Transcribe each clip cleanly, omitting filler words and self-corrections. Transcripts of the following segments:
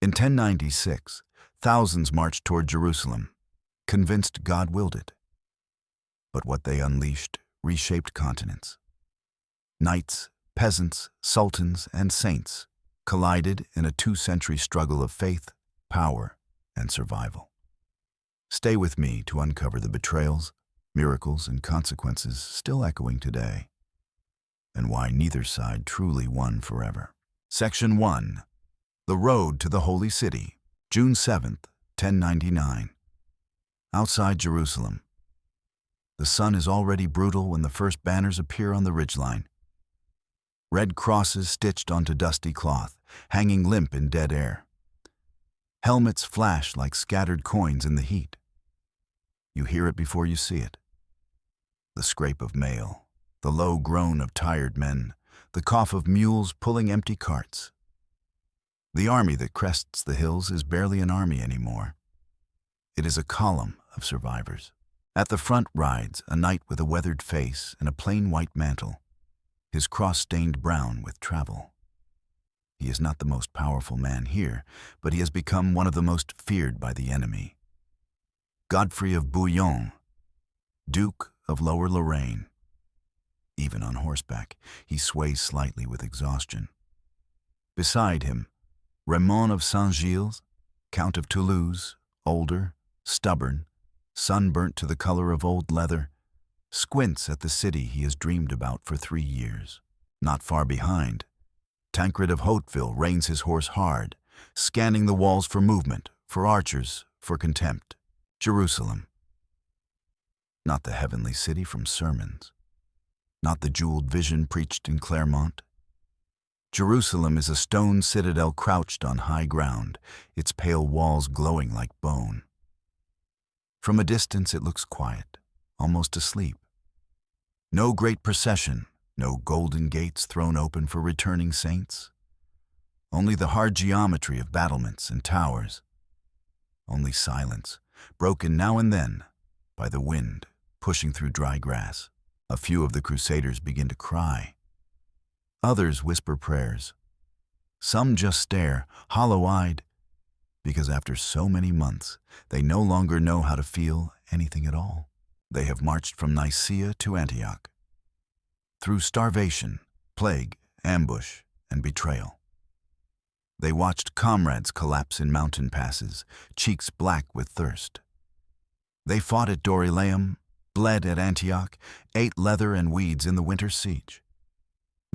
In 1096, thousands marched toward Jerusalem, convinced God willed it. But what they unleashed reshaped continents. Knights, peasants, sultans, and saints collided in a two-century struggle of faith, power, and survival. Stay with me to uncover the betrayals, miracles, and consequences still echoing today, and why neither side truly won forever. Section 1. The Road to the Holy City, June 7th, 1099. Outside Jerusalem. The sun is already brutal when the first banners appear on the ridgeline. Red crosses stitched onto dusty cloth, hanging limp in dead air. Helmets flash like scattered coins in the heat. You hear it before you see it. The scrape of mail, the low groan of tired men, the cough of mules pulling empty carts. The army that crests the hills is barely an army anymore. It is a column of survivors. At the front rides a knight with a weathered face and a plain white mantle, his cross stained brown with travel. He is not the most powerful man here, but he has become one of the most feared by the enemy. Godfrey of Bouillon, Duke of Lower Lorraine. Even on horseback, he sways slightly with exhaustion. Beside him, Raymond of Saint-Gilles, Count of Toulouse, older, stubborn, sunburnt to the color of old leather, squints at the city he has dreamed about for 3 years. Not far behind, Tancred of Hauteville reins his horse hard, scanning the walls for movement, for archers, for contempt. Jerusalem. Not the heavenly city from sermons. Not the jeweled vision preached in Claremont. Jerusalem is a stone citadel crouched on high ground, its pale walls glowing like bone. From a distance it looks quiet, almost asleep. No great procession, no golden gates thrown open for returning saints. Only the hard geometry of battlements and towers. Only silence, broken now and then by the wind pushing through dry grass. A few of the Crusaders begin to cry. Others whisper prayers. Some just stare, hollow-eyed, because after so many months, they no longer know how to feel anything at all. They have marched from Nicaea to Antioch, through starvation, plague, ambush, and betrayal. They watched comrades collapse in mountain passes, cheeks black with thirst. They fought at Dorylaeum, bled at Antioch, ate leather and weeds in the winter siege.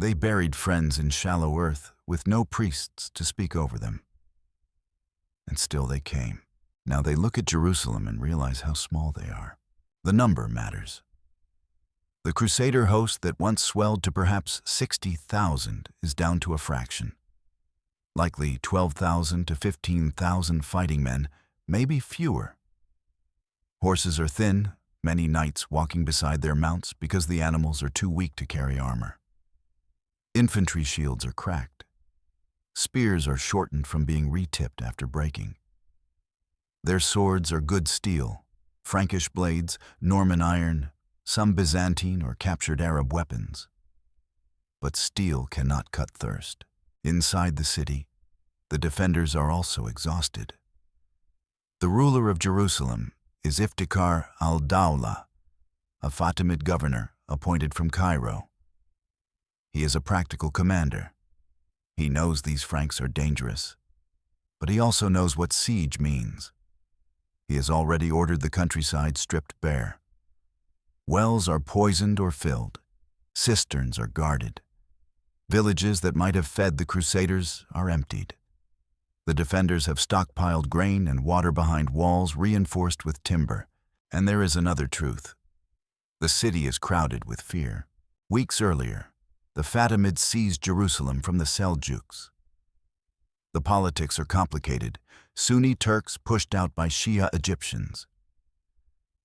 They buried friends in shallow earth with no priests to speak over them. And still they came. Now they look at Jerusalem and realize how small they are. The number matters. The Crusader host that once swelled to perhaps 60,000 is down to a fraction. Likely 12,000 to 15,000 fighting men, maybe fewer. Horses are thin, many knights walking beside their mounts because the animals are too weak to carry armor. Infantry shields are cracked. Spears are shortened from being re-tipped after breaking. Their swords are good steel, Frankish blades, Norman iron, some Byzantine or captured Arab weapons. But steel cannot cut thirst. Inside the city, the defenders are also exhausted. The ruler of Jerusalem is Iftikhar al-Dawla, a Fatimid governor appointed from Cairo. He is a practical commander. He knows these Franks are dangerous, but he also knows what siege means. He has already ordered the countryside stripped bare. Wells are poisoned or filled. Cisterns are guarded. Villages that might have fed the Crusaders are emptied. The defenders have stockpiled grain and water behind walls reinforced with timber. And there is another truth. The city is crowded with fear. Weeks earlier, the Fatimids seized Jerusalem from the Seljuks. The politics are complicated. Sunni Turks pushed out by Shia Egyptians.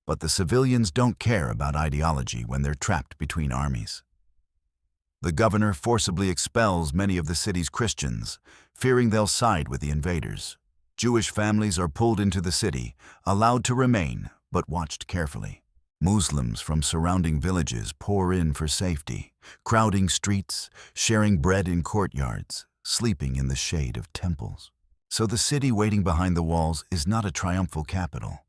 But the civilians don't care about ideology when they're trapped between armies. The governor forcibly expels many of the city's Christians, fearing they'll side with the invaders. Jewish families are pulled into the city, allowed to remain, but watched carefully. Muslims from surrounding villages pour in for safety, crowding streets, sharing bread in courtyards, sleeping in the shade of temples. So the city waiting behind the walls is not a triumphal capital.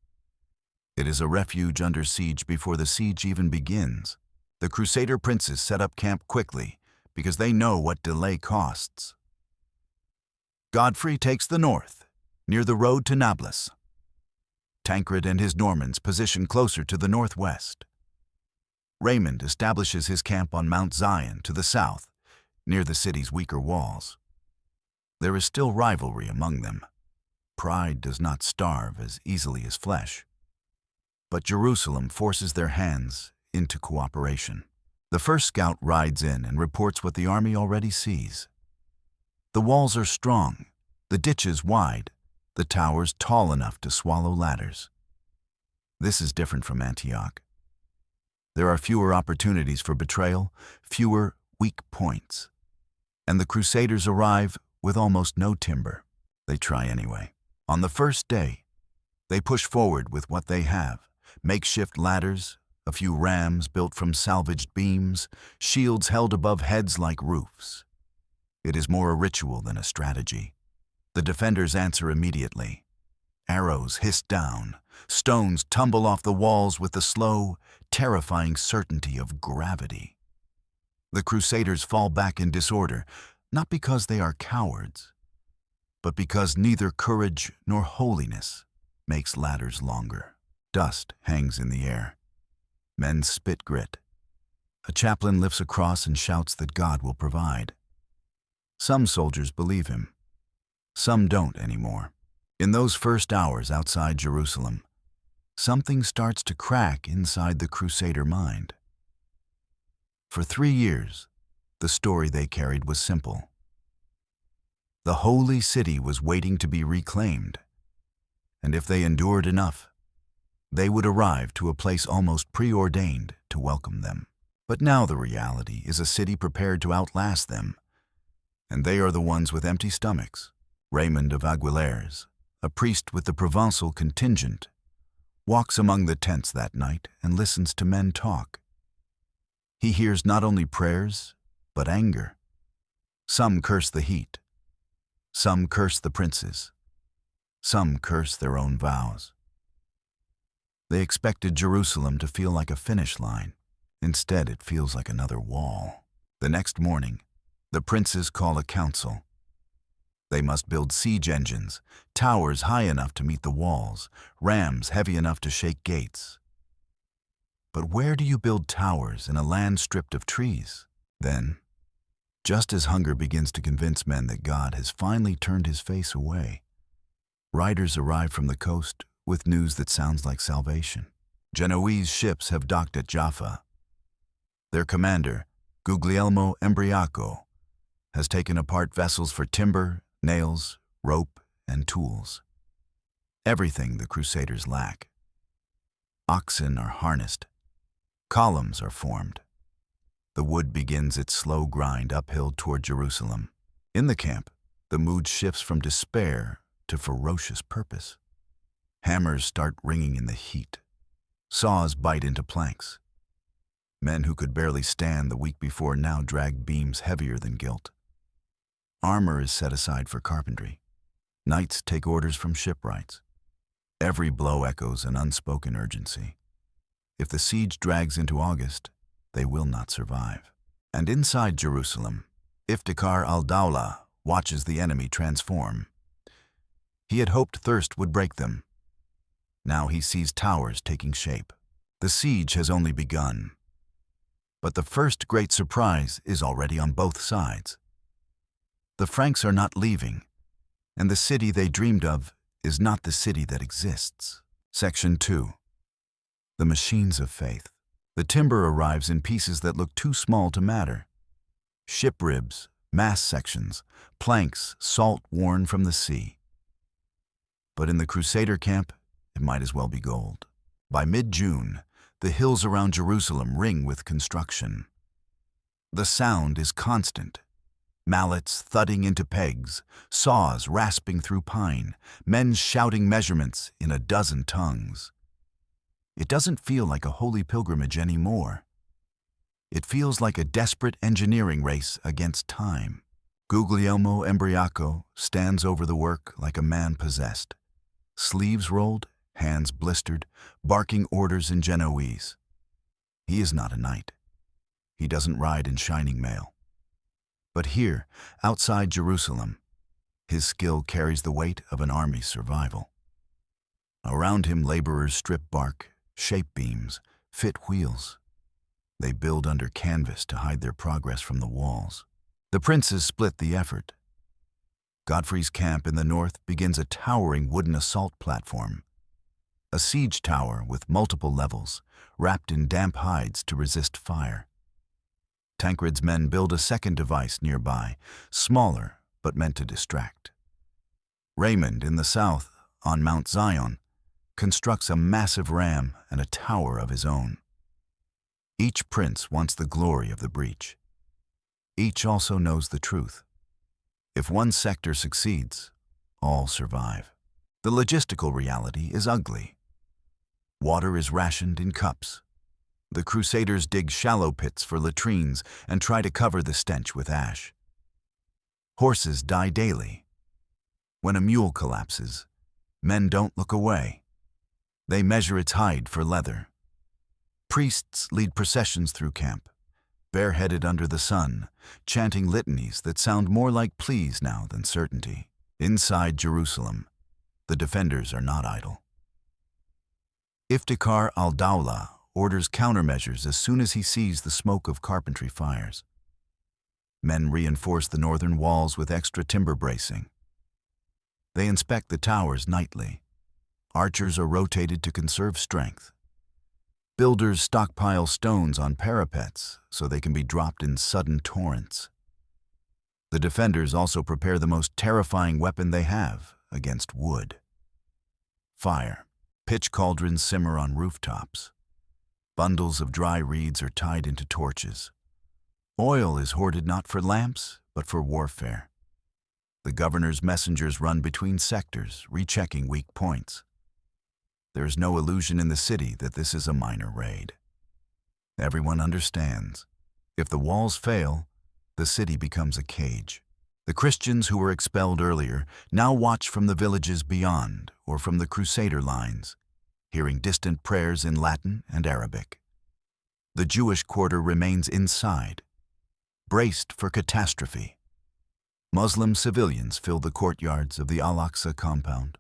It is a refuge under siege before the siege even begins. The Crusader princes set up camp quickly because they know what delay costs. Godfrey takes the north, near the road to Nablus. Tancred and his Normans position closer to the northwest. Raymond establishes his camp on Mount Zion to the south, near the city's weaker walls. There is still rivalry among them. Pride does not starve as easily as flesh. But Jerusalem forces their hands into cooperation. The first scout rides in and reports what the army already sees. The walls are strong, the ditches wide, the towers tall enough to swallow ladders. This is different from Antioch. There are fewer opportunities for betrayal, fewer weak points. And the Crusaders arrive with almost no timber. They try anyway. On the first day, they push forward with what they have: makeshift ladders, a few rams built from salvaged beams, shields held above heads like roofs. It is more a ritual than a strategy. The defenders answer immediately. Arrows hiss down, stones tumble off the walls with the slow, terrifying certainty of gravity. The Crusaders fall back in disorder, not because they are cowards, but because neither courage nor holiness makes ladders longer. Dust hangs in the air. Men spit grit. A chaplain lifts a cross and shouts that God will provide. Some soldiers believe him. Some don't anymore. In those first hours outside Jerusalem, something starts to crack inside the Crusader mind. For 3 years, the story they carried was simple. The holy city was waiting to be reclaimed, and if they endured enough, they would arrive to a place almost preordained to welcome them. But now the reality is a city prepared to outlast them, and they are the ones with empty stomachs. Raymond of Aguilers, a priest with the Provençal contingent, walks among the tents that night and listens to men talk. He hears not only prayers, but anger. Some curse the heat. Some curse the princes. Some curse their own vows. They expected Jerusalem to feel like a finish line. Instead, it feels like another wall. The next morning, the princes call a council. They must build siege engines, towers high enough to meet the walls, rams heavy enough to shake gates. But where do you build towers in a land stripped of trees? Then, just as hunger begins to convince men that God has finally turned his face away, riders arrive from the coast with news that sounds like salvation. Genoese ships have docked at Jaffa. Their commander, Guglielmo Embriaco, has taken apart vessels for timber, nails, rope, and tools. Everything the Crusaders lack. Oxen are harnessed. Columns are formed. The wood begins its slow grind uphill toward Jerusalem. In the camp, the mood shifts from despair to ferocious purpose. Hammers start ringing in the heat. Saws bite into planks. Men who could barely stand the week before now drag beams heavier than guilt. Armor is set aside for carpentry. Knights take orders from shipwrights. Every blow echoes an unspoken urgency. If the siege drags into August, they will not survive. And inside Jerusalem, Iftikhar al-Dawla watches the enemy transform. He had hoped thirst would break them. Now he sees towers taking shape. The siege has only begun. But the first great surprise is already on both sides. The Franks are not leaving, and the city they dreamed of is not the city that exists. Section 2. The Machines of Faith. The timber arrives in pieces that look too small to matter. Ship ribs, mast sections, planks salt-worn from the sea. But in the Crusader camp, it might as well be gold. By mid-June, the hills around Jerusalem ring with construction. The sound is constant. Mallets thudding into pegs, saws rasping through pine, men shouting measurements in a dozen tongues. It doesn't feel like a holy pilgrimage anymore. It feels like a desperate engineering race against time. Guglielmo Embriaco stands over the work like a man possessed, sleeves rolled, hands blistered, barking orders in Genoese. He is not a knight. He doesn't ride in shining mail. But here, outside Jerusalem, his skill carries the weight of an army's survival. Around him, laborers strip bark, shape beams, fit wheels. They build under canvas to hide their progress from the walls. The princes split the effort. Godfrey's camp in the north begins a towering wooden assault platform, a siege tower with multiple levels, wrapped in damp hides to resist fire. Tancred's men build a second device nearby, smaller but meant to distract. Raymond, in the south, on Mount Zion, constructs a massive ram and a tower of his own. Each prince wants the glory of the breach. Each also knows the truth. If one sector succeeds, all survive. The logistical reality is ugly. Water is rationed in cups. The Crusaders dig shallow pits for latrines and try to cover the stench with ash. Horses die daily. When a mule collapses, men don't look away. They measure its hide for leather. Priests lead processions through camp, bareheaded under the sun, chanting litanies that sound more like pleas now than certainty. Inside Jerusalem, the defenders are not idle. Iftikhar al-Dawla orders countermeasures as soon as he sees the smoke of carpentry fires. Men reinforce the northern walls with extra timber bracing. They inspect the towers nightly. Archers are rotated to conserve strength. Builders stockpile stones on parapets so they can be dropped in sudden torrents. The defenders also prepare the most terrifying weapon they have against wood: fire. Pitch cauldrons simmer on rooftops. Bundles of dry reeds are tied into torches. Oil is hoarded not for lamps, but for warfare. The governor's messengers run between sectors, rechecking weak points. There is no illusion in the city that this is a minor raid. Everyone understands. If the walls fail, the city becomes a cage. The Christians who were expelled earlier now watch from the villages beyond or from the Crusader lines, hearing distant prayers in Latin and Arabic. The Jewish quarter remains inside, braced for catastrophe. Muslim civilians fill the courtyards of the Al-Aqsa compound,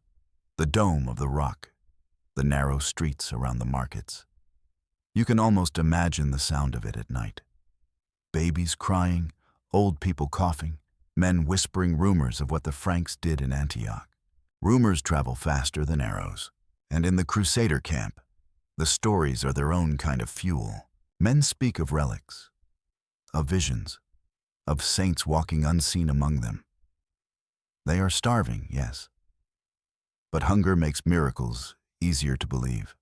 the dome of the Rock, the narrow streets around the markets. You can almost imagine the sound of it at night. Babies crying, old people coughing, men whispering rumors of what the Franks did in Antioch. Rumors travel faster than arrows. And in the Crusader camp, the stories are their own kind of fuel. Men speak of relics, of visions, of saints walking unseen among them. They are starving, yes, but hunger makes miracles easier to believe.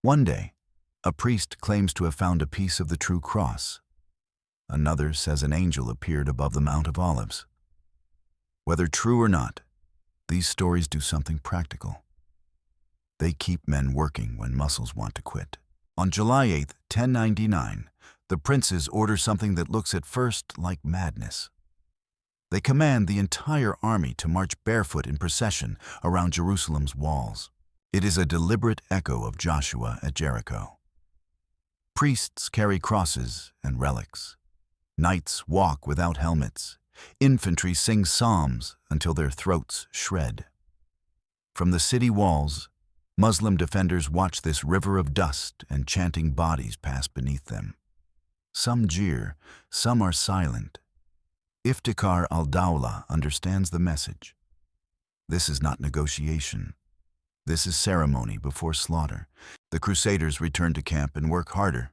One day, a priest claims to have found a piece of the true cross. Another says an angel appeared above the Mount of Olives. Whether true or not, these stories do something practical. They keep men working when muscles want to quit. On July 8, 1099, the princes order something that looks at first like madness. They command the entire army to march barefoot in procession around Jerusalem's walls. It is a deliberate echo of Joshua at Jericho. Priests carry crosses and relics. Knights walk without helmets. Infantry sing psalms until their throats shred. From the city walls, Muslim defenders watch this river of dust and chanting bodies pass beneath them. Some jeer, some are silent. Iftikhar al-Dawla understands the message. This is not negotiation. This is ceremony before slaughter. The Crusaders return to camp and work harder.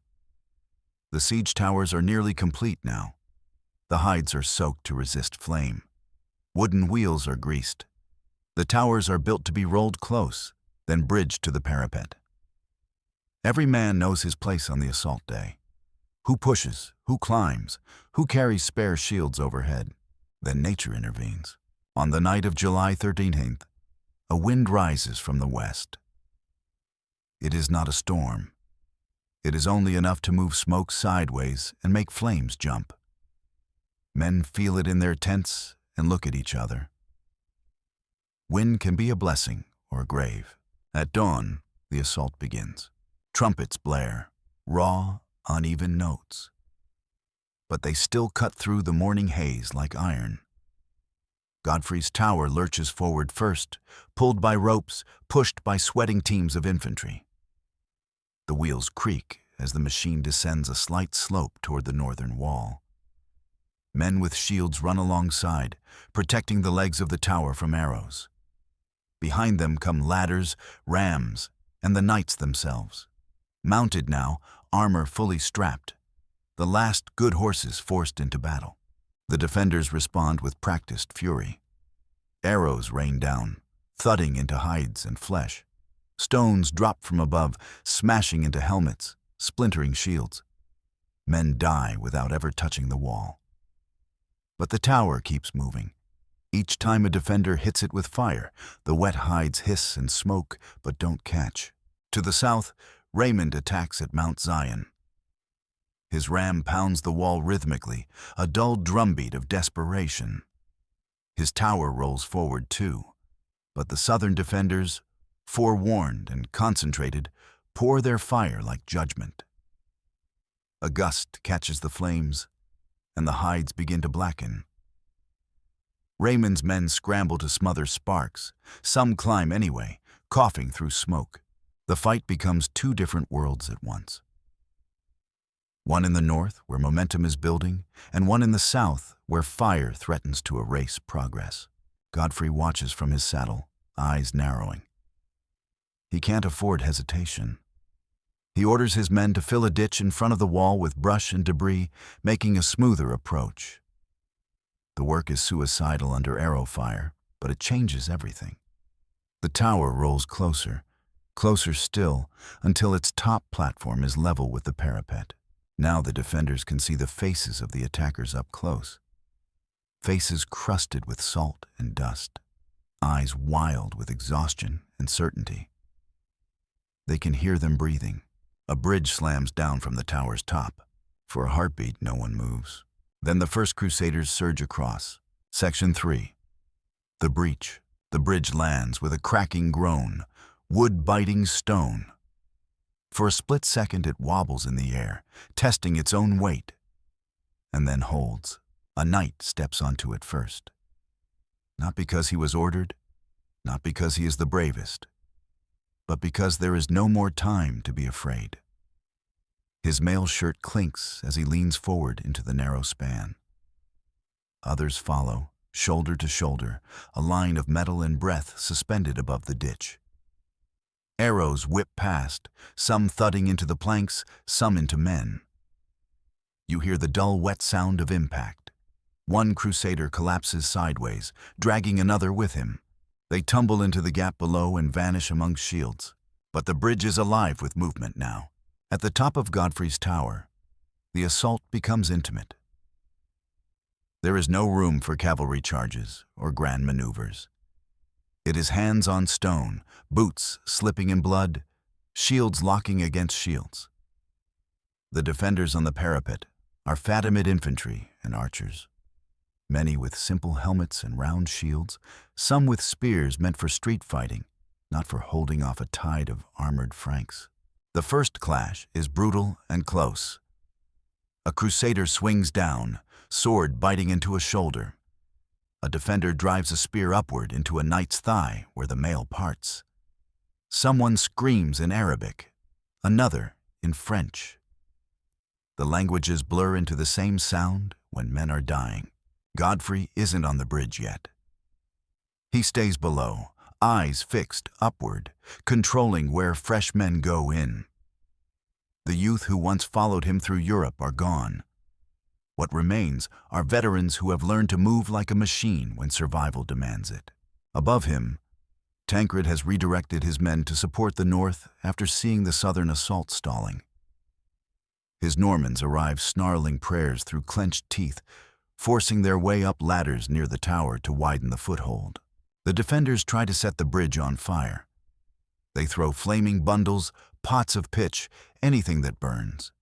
The siege towers are nearly complete now. The hides are soaked to resist flame. Wooden wheels are greased. The towers are built to be rolled close, then bridged to the parapet. Every man knows his place on the assault day. Who pushes, who climbs, who carries spare shields overhead. Then nature intervenes. On the night of July 13th, a wind rises from the west. It is not a storm. It is only enough to move smoke sideways and make flames jump. Men feel it in their tents and look at each other. Wind can be a blessing or a grave. At dawn, the assault begins. Trumpets blare, raw, uneven notes. But they still cut through the morning haze like iron. Godfrey's tower lurches forward first, pulled by ropes, pushed by sweating teams of infantry. The wheels creak as the machine descends a slight slope toward the northern wall. Men with shields run alongside, protecting the legs of the tower from arrows. Behind them come ladders, rams, and the knights themselves. Mounted now, armor fully strapped, the last good horses forced into battle. The defenders respond with practiced fury. Arrows rain down, thudding into hides and flesh. Stones drop from above, smashing into helmets, splintering shields. Men die without ever touching the wall. But the tower keeps moving. Each time a defender hits it with fire, the wet hides hiss and smoke but don't catch. To the south, Raymond attacks at Mount Zion. His ram pounds the wall rhythmically, a dull drumbeat of desperation. His tower rolls forward too, but the southern defenders, forewarned and concentrated, pour their fire like judgment. A gust catches the flames, and the hides begin to blacken. Raymond's men scramble to smother sparks. Some climb anyway, coughing through smoke. The fight becomes two different worlds at once. One in the north, where momentum is building, and one in the south, where fire threatens to erase progress. Godfrey watches from his saddle, eyes narrowing. He can't afford hesitation. He orders his men to fill a ditch in front of the wall with brush and debris, making a smoother approach. The work is suicidal under arrow fire, but it changes everything. The tower rolls closer, closer still, until its top platform is level with the parapet. Now the defenders can see the faces of the attackers up close. Faces crusted with salt and dust, eyes wild with exhaustion and certainty. They can hear them breathing. A bridge slams down from the tower's top. For a heartbeat, no one moves. Then the first Crusaders surge across. Section 3. The breach. The bridge lands with a cracking groan, wood biting stone. For a split second it wobbles in the air, testing its own weight, and then holds. A knight steps onto it first. Not because he was ordered, not because he is the bravest, but because there is no more time to be afraid. His mail shirt clinks as he leans forward into the narrow span. Others follow, shoulder to shoulder, a line of metal and breath suspended above the ditch. Arrows whip past, some thudding into the planks, some into men. You hear the dull, wet sound of impact. One Crusader collapses sideways, dragging another with him. They tumble into the gap below and vanish among shields. But the bridge is alive with movement now. At the top of Godfrey's tower, the assault becomes intimate. There is no room for cavalry charges or grand maneuvers. It is hands on stone, boots slipping in blood, shields locking against shields. The defenders on the parapet are Fatimid infantry and archers, many with simple helmets and round shields, some with spears meant for street fighting, not for holding off a tide of armored Franks. The first clash is brutal and close. A Crusader swings down, sword biting into a shoulder. A defender drives a spear upward into a knight's thigh where the mail parts. Someone screams in Arabic, another in French. The languages blur into the same sound when men are dying. Godfrey isn't on the bridge yet. He stays below, eyes fixed upward, controlling where fresh men go in. The youth who once followed him through Europe are gone. What remains are veterans who have learned to move like a machine when survival demands it. Above him, Tancred has redirected his men to support the north after seeing the southern assault stalling. His Normans arrive snarling prayers through clenched teeth, forcing their way up ladders near the tower to widen the foothold. The defenders try to set the bridge on fire. They throw flaming bundles, pots of pitch, anything that burns.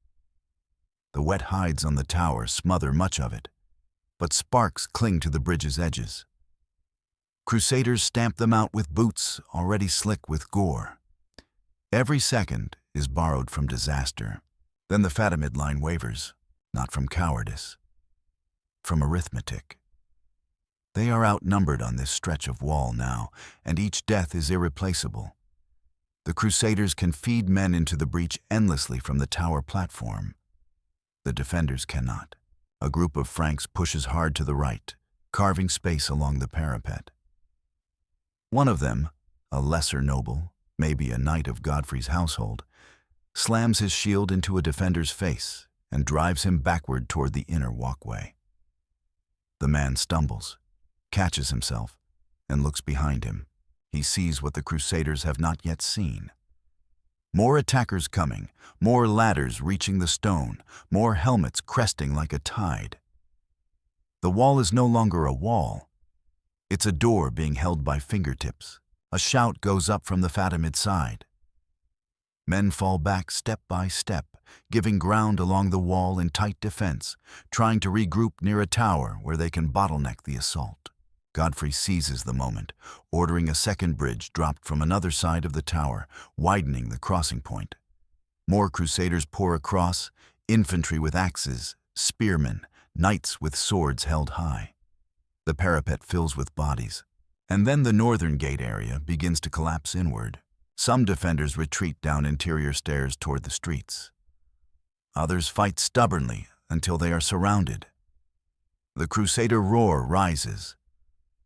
The wet hides on the tower smother much of it, but sparks cling to the bridge's edges. Crusaders stamp them out with boots already slick with gore. Every second is borrowed from disaster. Then the Fatimid line wavers, not from cowardice, from arithmetic. They are outnumbered on this stretch of wall now, and each death is irreplaceable. The Crusaders can feed men into the breach endlessly from the tower platform. The defenders cannot. A group of Franks pushes hard to the right, carving space along the parapet. One of them, a lesser noble, maybe a knight of Godfrey's household, slams his shield into a defender's face and drives him backward toward the inner walkway. The man stumbles, catches himself, and looks behind him. He sees what the Crusaders have not yet seen. More attackers coming, more ladders reaching the stone, more helmets cresting like a tide. The wall is no longer a wall. It's a door being held by fingertips. A shout goes up from the Fatimid side. Men fall back step by step, giving ground along the wall in tight defense, trying to regroup near a tower where they can bottleneck the assault. Godfrey seizes the moment, ordering a second bridge dropped from another side of the tower, widening the crossing point. More Crusaders pour across, infantry with axes, spearmen, knights with swords held high. The parapet fills with bodies, and then the northern gate area begins to collapse inward. Some defenders retreat down interior stairs toward the streets. Others fight stubbornly until they are surrounded. The Crusader roar rises.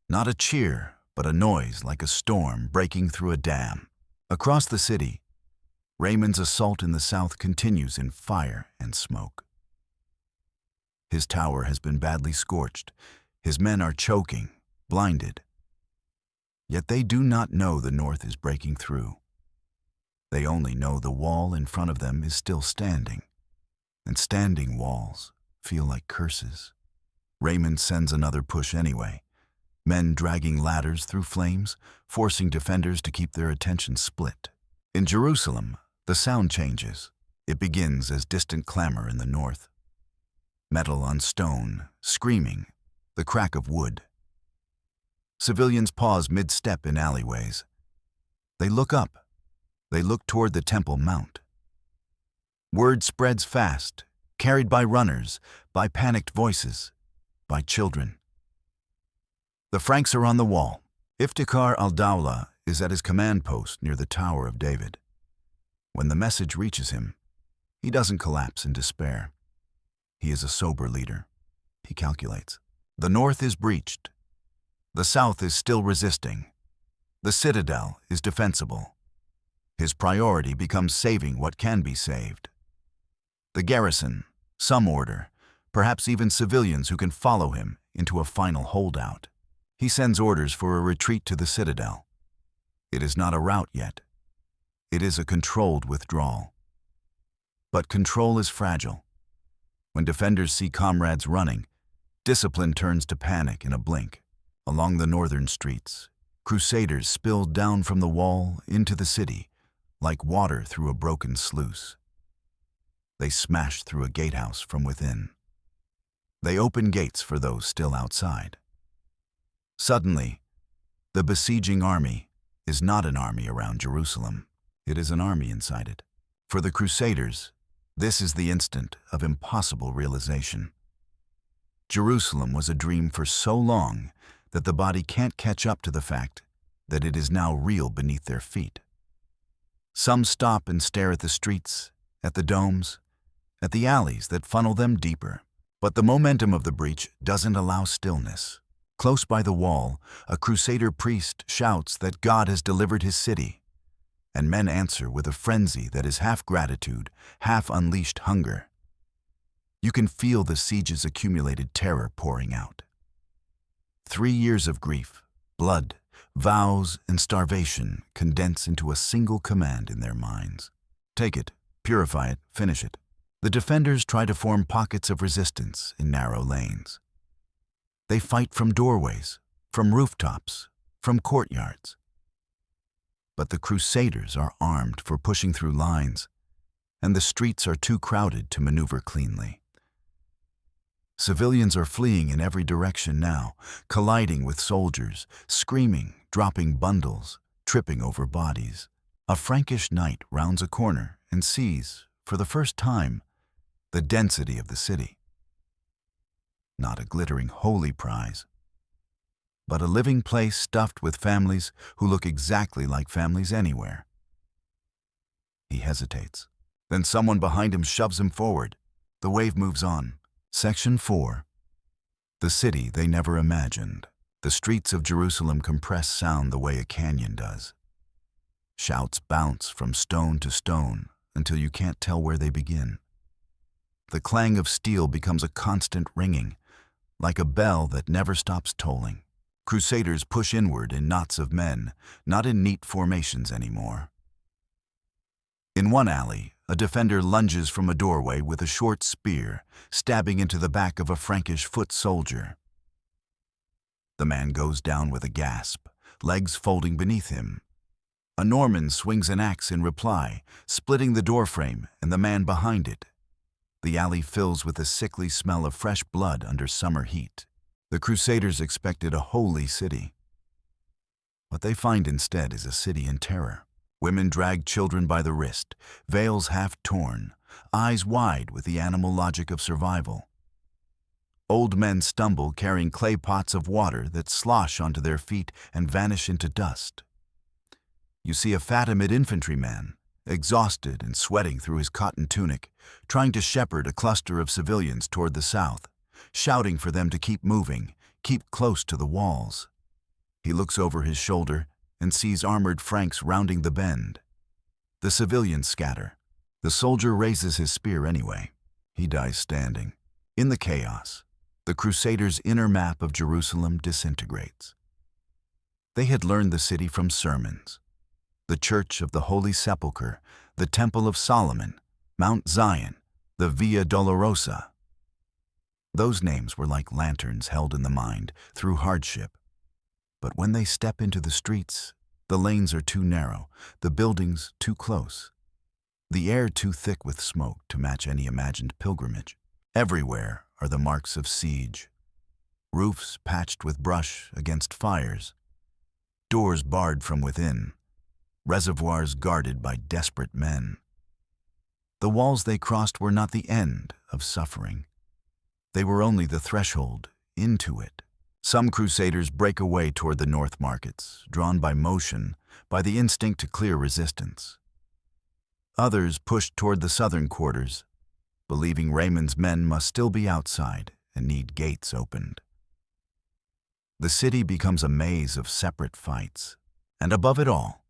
Not a cheer, but a noise like a storm breaking through a dam. Across the city, Raymond's assault in the south continues in fire and smoke. His tower has been badly scorched. His men are choking, blinded. Yet they do not know the north is breaking through. They only know the wall in front of them is still standing, and standing walls feel like curses. Raymond sends another push anyway. Men dragging ladders through flames, forcing defenders to keep their attention split. In Jerusalem, the sound changes. It begins as distant clamor in the north. Metal on stone, screaming, the crack of wood. Civilians pause mid-step in alleyways. They look up. They look toward the Temple Mount. Word spreads fast, carried by runners, by panicked voices, by children. The Franks are on the wall. Iftikhar al-Dawla is at his command post near the Tower of David. When the message reaches him, he doesn't collapse in despair. He is a sober leader. He calculates. The north is breached. The south is still resisting. The citadel is defensible. His priority becomes saving what can be saved. The garrison, some order, perhaps even civilians who can follow him into a final holdout. He sends orders for a retreat to the citadel. It is not a rout yet. It is a controlled withdrawal. But control is fragile. When defenders see comrades running, discipline turns to panic in a blink. Along the northern streets, Crusaders spilled down from the wall into the city, like water through a broken sluice. They smash through a gatehouse from within. They open gates for those still outside. Suddenly, the besieging army is not an army around Jerusalem. It is an army inside it. For the Crusaders, this is the instant of impossible realization. Jerusalem was a dream for so long that the body can't catch up to the fact that it is now real beneath their feet. Some stop and stare at the streets, at the domes, at the alleys that funnel them deeper. But the momentum of the breach doesn't allow stillness. Close by the wall, a Crusader priest shouts that God has delivered his city, and men answer with a frenzy that is half gratitude, half unleashed hunger. You can feel the siege's accumulated terror pouring out. 3 years of grief, blood, vows, and starvation condense into a single command in their minds. Take it, purify it, finish it. The defenders try to form pockets of resistance in narrow lanes. They fight from doorways, from rooftops, from courtyards. But the Crusaders are armed for pushing through lines, and the streets are too crowded to maneuver cleanly. Civilians are fleeing in every direction now, colliding with soldiers, screaming, dropping bundles, tripping over bodies. A Frankish knight rounds a corner and sees, for the first time, the density of the city. Not a glittering holy prize, but a living place stuffed with families who look exactly like families anywhere. He hesitates. Then someone behind him shoves him forward. The wave moves on. Section 4. The city they never imagined. The streets of Jerusalem compress sound the way a canyon does. Shouts bounce from stone to stone until you can't tell where they begin. The clang of steel becomes a constant ringing, like a bell that never stops tolling. Crusaders push inward in knots of men, not in neat formations anymore. In one alley, a defender lunges from a doorway with a short spear, stabbing into the back of a Frankish foot soldier. The man goes down with a gasp, legs folding beneath him. A Norman swings an axe in reply, splitting the doorframe and the man behind it. The alley fills with a sickly smell of fresh blood under summer heat. The Crusaders expected a holy city. What they find instead is a city in terror. Women drag children by the wrist, veils half torn, eyes wide with the animal logic of survival. Old men stumble carrying clay pots of water that slosh onto their feet and vanish into dust. You see a Fatimid infantryman, exhausted and sweating through his cotton tunic, trying to shepherd a cluster of civilians toward the south, shouting for them to keep moving, keep close to the walls. He looks over his shoulder and sees armored Franks rounding the bend. The civilians scatter. The soldier raises his spear anyway. He dies standing. In the chaos, the Crusaders' inner map of Jerusalem disintegrates. They had learned the city from sermons. The Church of the Holy Sepulchre, the Temple of Solomon, Mount Zion, the Via Dolorosa. Those names were like lanterns held in the mind through hardship. But when they step into the streets, the lanes are too narrow, the buildings too close, the air too thick with smoke to match any imagined pilgrimage. Everywhere are the marks of siege. Roofs patched with brush against fires, doors barred from within, reservoirs guarded by desperate men. The walls they crossed were not the end of suffering. They were only the threshold into it. Some Crusaders break away toward the north markets, drawn by motion, by the instinct to clear resistance. Others push toward the southern quarters, believing Raymond's men must still be outside and need gates opened. The city becomes a maze of separate fights, and above it all,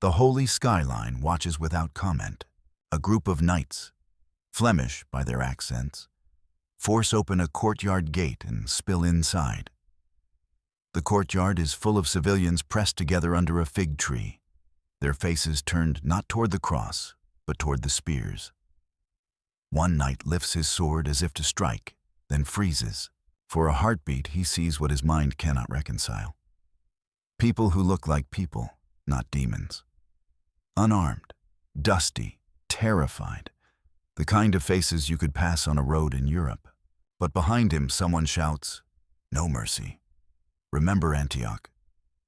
the holy skyline watches without comment. A group of knights, Flemish by their accents, force open a courtyard gate and spill inside. The courtyard is full of civilians pressed together under a fig tree, their faces turned not toward the cross, but toward the spears. One knight lifts his sword as if to strike, then freezes. For a heartbeat, he sees what his mind cannot reconcile. People who look like people, not demons. Unarmed, dusty, terrified, the kind of faces you could pass on a road in Europe. But behind him, someone shouts, "No mercy. Remember Antioch.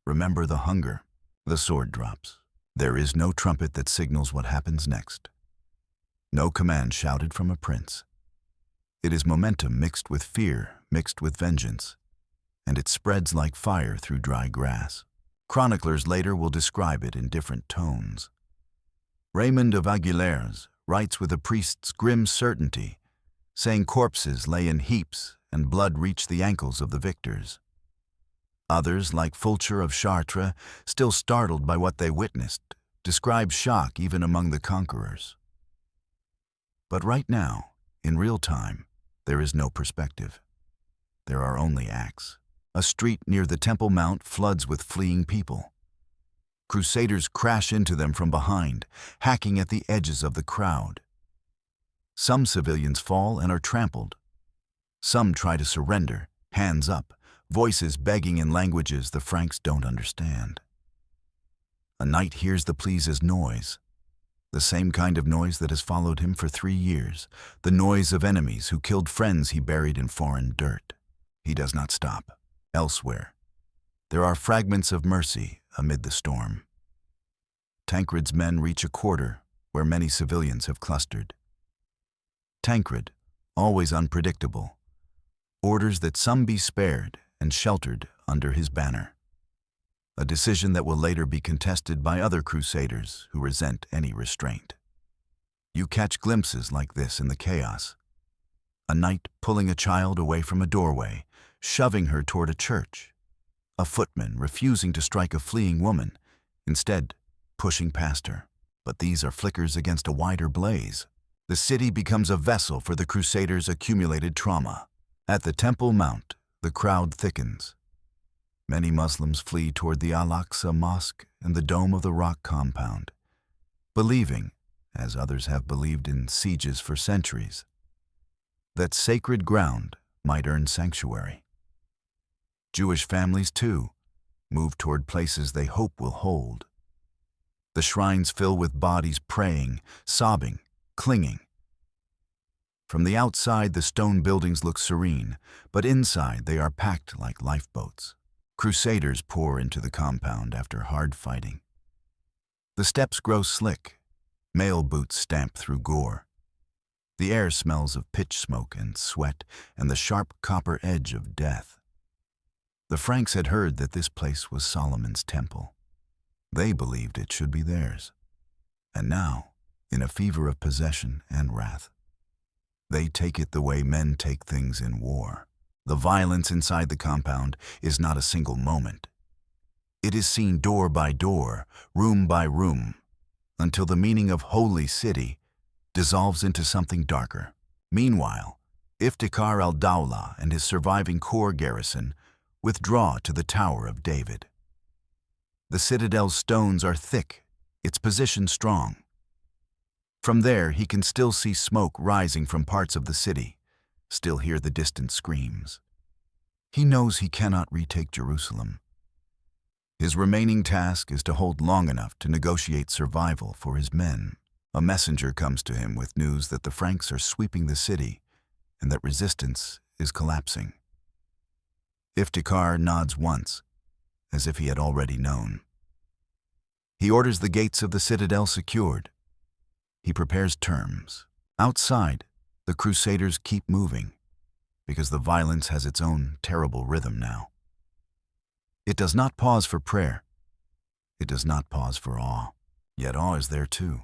Remember the hunger." The sword drops. There is no trumpet that signals what happens next. No command shouted from a prince. It is momentum mixed with fear, mixed with vengeance, and it spreads like fire through dry grass. Chroniclers later will describe it in different tones. Raymond of Aguilers writes with a priest's grim certainty, saying corpses lay in heaps and blood reached the ankles of the victors. Others, like Fulcher of Chartres, still startled by what they witnessed, describe shock even among the conquerors. But right now, in real time, there is no perspective. There are only acts. A street near the Temple Mount floods with fleeing people. Crusaders crash into them from behind, hacking at the edges of the crowd. Some civilians fall and are trampled. Some try to surrender, hands up, voices begging in languages the Franks don't understand. A knight hears the pleas as noise. The same kind of noise that has followed him for 3 years, the noise of enemies who killed friends he buried in foreign dirt. He does not stop. Elsewhere, there are fragments of mercy amid the storm. Tancred's men reach a quarter where many civilians have clustered. Tancred, always unpredictable, orders that some be spared and sheltered under his banner, a decision that will later be contested by other crusaders who resent any restraint. You catch glimpses like this in the chaos. A knight pulling a child away from a doorway, shoving her toward a church. A footman refusing to strike a fleeing woman, instead pushing past her. But these are flickers against a wider blaze. The city becomes a vessel for the Crusaders' accumulated trauma. At the Temple Mount, the crowd thickens. Many Muslims flee toward the Al-Aqsa Mosque and the Dome of the Rock compound, believing, as others have believed in sieges for centuries, that sacred ground might earn sanctuary. Jewish families, too, move toward places they hope will hold. The shrines fill with bodies praying, sobbing, clinging. From the outside, the stone buildings look serene, but inside they are packed like lifeboats. Crusaders pour into the compound after hard fighting. The steps grow slick. Mail boots stamp through gore. The air smells of pitch smoke and sweat and the sharp copper edge of death. The Franks had heard that this place was Solomon's temple. They believed it should be theirs. And now, in a fever of possession and wrath, they take it the way men take things in war. The violence inside the compound is not a single moment. It is seen door by door, room by room, until the meaning of holy city dissolves into something darker. Meanwhile, Iftikhar al-Dawla and his surviving core garrison withdraw to the Tower of David. The citadel's stones are thick, its position strong. From there, he can still see smoke rising from parts of the city, still hear the distant screams. He knows he cannot retake Jerusalem. His remaining task is to hold long enough to negotiate survival for his men. A messenger comes to him with news that the Franks are sweeping the city and that resistance is collapsing. Iftikhar nods once, as if he had already known. He orders the gates of the citadel secured. He prepares terms. Outside, the Crusaders keep moving, because the violence has its own terrible rhythm now. It does not pause for prayer. It does not pause for awe. Yet awe is there too,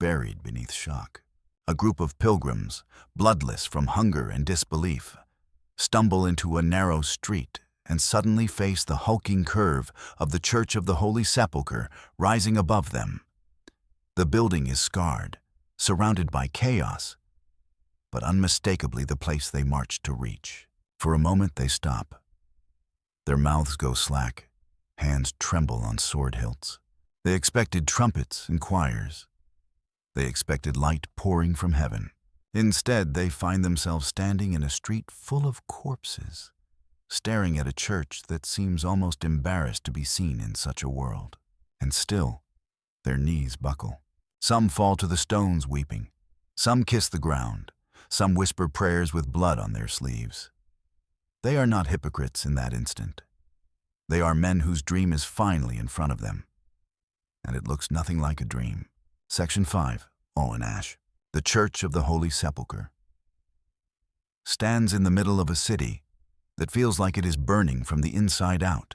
buried beneath shock. A group of pilgrims, bloodless from hunger and disbelief, stumble into a narrow street and suddenly face the hulking curve of the Church of the Holy Sepulchre rising above them. The building is scarred, surrounded by chaos, but unmistakably the place they marched to reach. For a moment they stop. Their mouths go slack, hands tremble on sword hilts. They expected trumpets and choirs. They expected light pouring from heaven. Instead, they find themselves standing in a street full of corpses, staring at a church that seems almost embarrassed to be seen in such a world. And still, their knees buckle. Some fall to the stones weeping. Some kiss the ground. Some whisper prayers with blood on their sleeves. They are not hypocrites in that instant. They are men whose dream is finally in front of them. And it looks nothing like a dream. Section 5, all in ash. The Church of the Holy Sepulchre stands in the middle of a city that feels like it is burning from the inside out.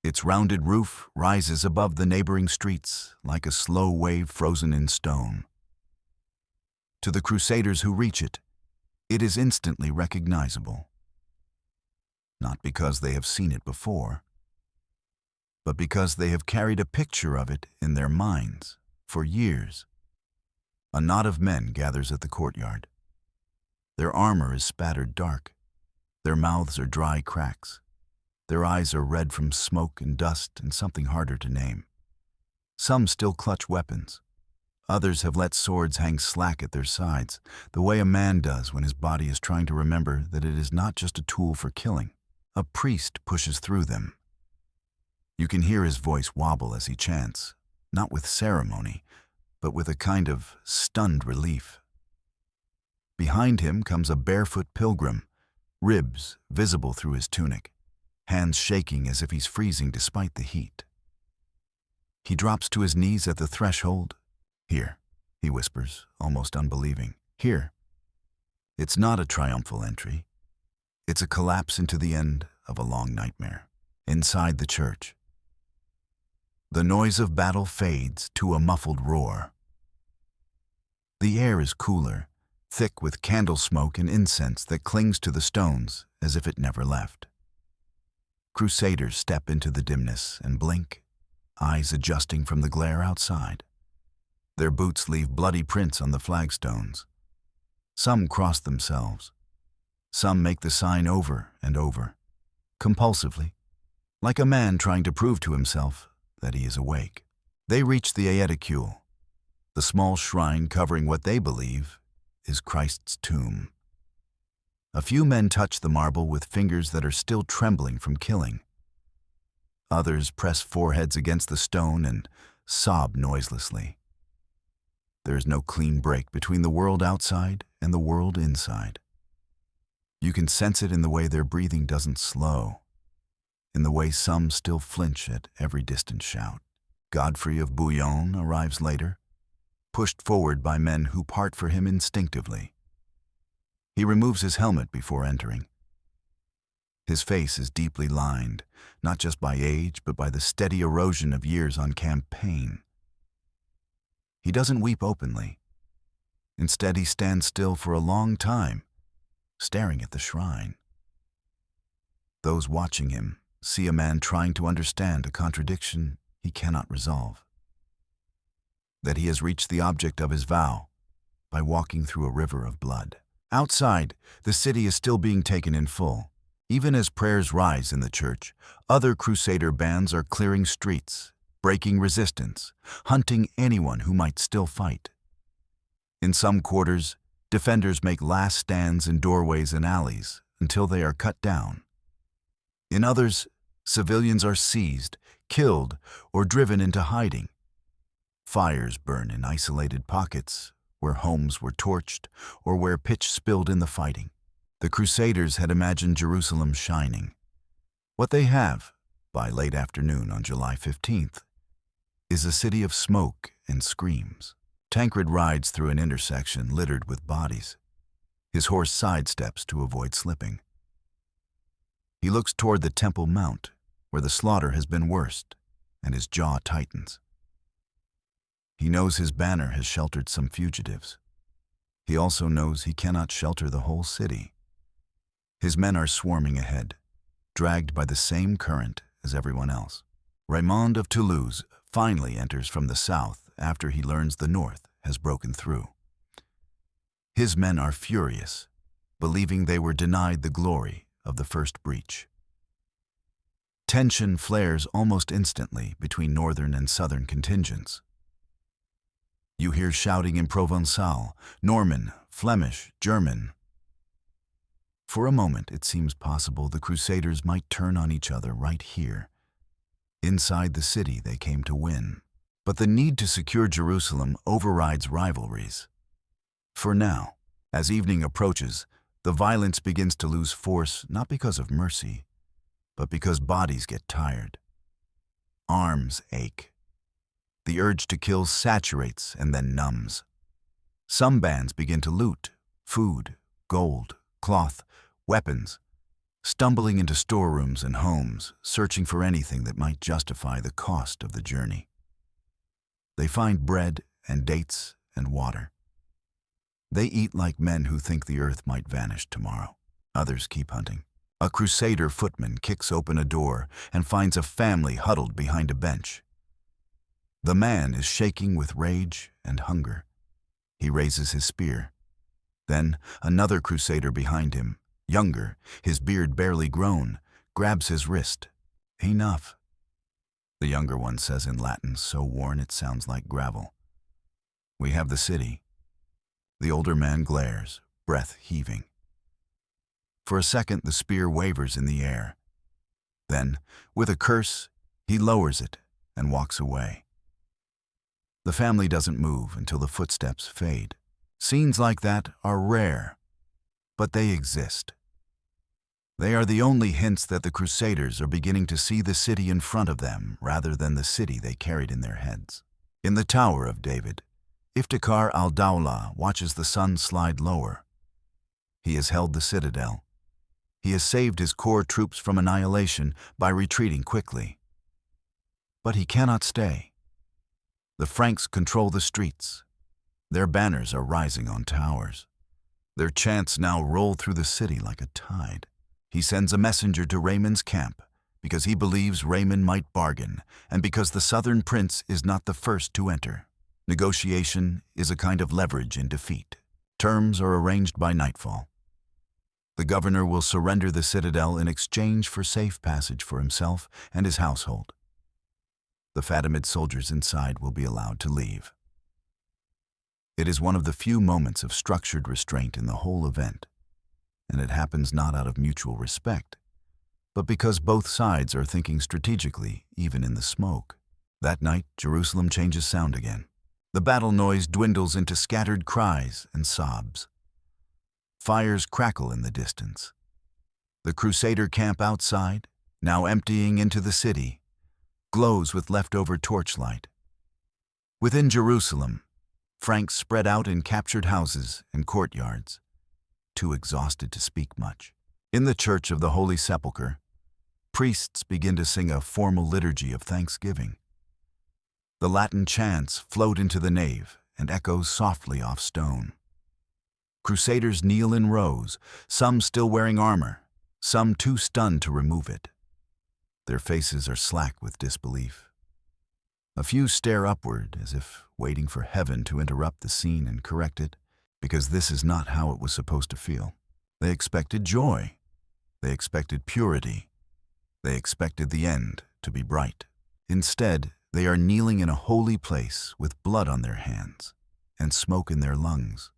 Its rounded roof rises above the neighboring streets like a slow wave frozen in stone. To the Crusaders who reach it, it is instantly recognizable. Not because they have seen it before, but because they have carried a picture of it in their minds for years. A knot of men gathers at the courtyard. Their armor is spattered dark. Their mouths are dry cracks. Their eyes are red from smoke and dust and something harder to name. Some still clutch weapons. Others have let swords hang slack at their sides, the way a man does when his body is trying to remember that it is not just a tool for killing. A priest pushes through them. You can hear his voice wobble as he chants, not with ceremony, but with a kind of stunned relief. Behind him comes a barefoot pilgrim, ribs visible through his tunic, hands shaking as if he's freezing despite the heat. He drops to his knees at the threshold. "Here," he whispers, almost unbelieving. "Here." It's not a triumphal entry. It's a collapse into the end of a long nightmare. Inside the church, the noise of battle fades to a muffled roar. The air is cooler, thick with candle smoke and incense that clings to the stones as if it never left. Crusaders step into the dimness and blink, eyes adjusting from the glare outside. Their boots leave bloody prints on the flagstones. Some cross themselves. Some make the sign over and over, compulsively, like a man trying to prove to himself that he is awake. They reach the aedicule, the small shrine covering what they believe is Christ's tomb. A few men touch the marble with fingers that are still trembling from killing. Others press foreheads against the stone and sob noiselessly. There is no clean break between the world outside and the world inside. You can sense it in the way their breathing doesn't slow, in the way some still flinch at every distant shout. Godfrey of Bouillon arrives later, pushed forward by men who part for him instinctively. He removes his helmet before entering. His face is deeply lined, not just by age, but by the steady erosion of years on campaign. He doesn't weep openly. Instead, he stands still for a long time, staring at the shrine. Those watching him see a man trying to understand a contradiction he cannot resolve. That he has reached the object of his vow by walking through a river of blood. Outside, the city is still being taken in full. Even as prayers rise in the church, other crusader bands are clearing streets, breaking resistance, hunting anyone who might still fight. In some quarters, defenders make last stands in doorways and alleys until they are cut down. In others, civilians are seized, killed, or driven into hiding. Fires burn in isolated pockets where homes were torched or where pitch spilled in the fighting. The Crusaders had imagined Jerusalem shining. What they have, by late afternoon on July 15th, is a city of smoke and screams. Tancred rides through an intersection littered with bodies. His horse sidesteps to avoid slipping. He looks toward the Temple Mount, where the slaughter has been worst, and his jaw tightens. He knows his banner has sheltered some fugitives. He also knows he cannot shelter the whole city. His men are swarming ahead, dragged by the same current as everyone else. Raymond of Toulouse finally enters from the south after he learns the north has broken through. His men are furious, believing they were denied the glory of the first breach. Tension flares almost instantly between northern and southern contingents. You hear shouting in Provençal, Norman, Flemish, German. For a moment, it seems possible the Crusaders might turn on each other right here. Inside the city they came to win. But the need to secure Jerusalem overrides rivalries. For now, as evening approaches, the violence begins to lose force not because of mercy, but because bodies get tired. Arms ache. The urge to kill saturates and then numbs. Some bands begin to loot food, gold, cloth, weapons, stumbling into storerooms and homes, searching for anything that might justify the cost of the journey. They find bread and dates and water. They eat like men who think the earth might vanish tomorrow. Others keep hunting. A Crusader footman kicks open a door and finds a family huddled behind a bench. The man is shaking with rage and hunger. He raises his spear. Then another Crusader behind him, younger, his beard barely grown, grabs his wrist. "Enough," the younger one says in Latin so worn it sounds like gravel. "We have the city." The older man glares, breath heaving. For a second, the spear wavers in the air. Then, with a curse, he lowers it and walks away. The family doesn't move until the footsteps fade. Scenes like that are rare, but they exist. They are the only hints that the Crusaders are beginning to see the city in front of them rather than the city they carried in their heads. In the Tower of David, Iftikhar al-Dawla watches the sun slide lower. He has held the citadel. He has saved his core troops from annihilation by retreating quickly. But he cannot stay. The Franks control the streets. Their banners are rising on towers. Their chants now roll through the city like a tide. He sends a messenger to Raymond's camp because he believes Raymond might bargain and because the southern prince is not the first to enter. Negotiation is a kind of leverage in defeat. Terms are arranged by nightfall. The governor will surrender the citadel in exchange for safe passage for himself and his household. The Fatimid soldiers inside will be allowed to leave. It is one of the few moments of structured restraint in the whole event, and it happens not out of mutual respect, but because both sides are thinking strategically, even in the smoke. That night, Jerusalem changes sound again. The battle noise dwindles into scattered cries and sobs. Fires crackle in the distance. The Crusader camp outside, now emptying into the city, glows with leftover torchlight. Within Jerusalem, Franks spread out in captured houses and courtyards, too exhausted to speak much. In the Church of the Holy Sepulchre, priests begin to sing a formal liturgy of thanksgiving. The Latin chants float into the nave and echo softly off stone. Crusaders kneel in rows, some still wearing armor, some too stunned to remove it. Their faces are slack with disbelief. A few stare upward as if waiting for heaven to interrupt the scene and correct it, because this is not how it was supposed to feel. They expected joy. They expected purity. They expected the end to be bright. Instead, they are kneeling in a holy place with blood on their hands and smoke in their lungs,